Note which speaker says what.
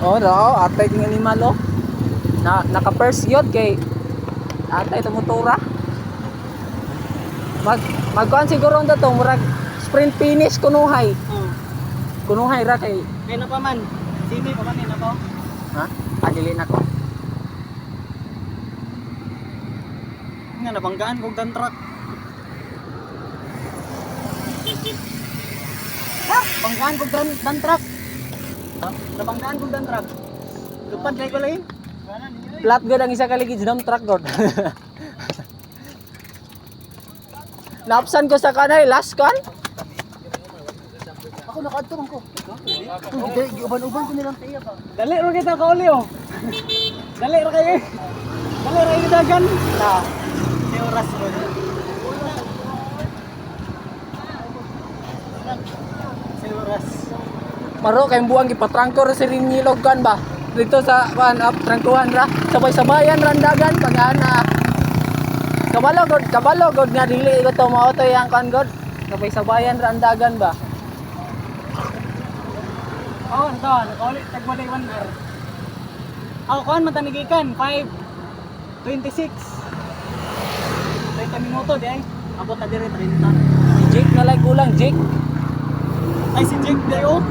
Speaker 1: Oh, no, atay yung animal oh. Naka-first yun kay atay tumutura. Magkuhan siguro nito to, murag sprint finish kunuhay. Kunuhay ra kay
Speaker 2: Kaya na pa man. Simi pa man na ko.
Speaker 1: ha? Adili na ko.
Speaker 2: Nga nabanggaan kog dan truck. Ha? Banggaan kog dan truck. Ha? Nabanggaan kog dan truck. Lupad kay ko lain.
Speaker 1: Flat god ang isa ka ligid dump truck god. Napsan ko sa kanay last kan.
Speaker 2: Ako nakaadto ko. Giuban-uban ko nilang tiya ba. Dali ra kita kauli oh. Dali ra kay. Dali ra kita dagan. Ta. Di oras ro. Oras.
Speaker 1: Maro kay buang gipatrangko ra si Rinyilog kan ba. Dito sa up trangkuhan ra. Sabay-sabayan randagan pagana. Kabalo god nga dili ko to mao to yang kan god. Sabay-sabayan randagan ba.
Speaker 2: Oh, ito, nakaulit, tagbalay 1 hour. Ako, kuhan, matanigikan, 5:26. 30 minuto, di ay. Abot na dire, 30.
Speaker 1: Jake na lang kulang Jake.
Speaker 2: Ay, si Jake, di oh.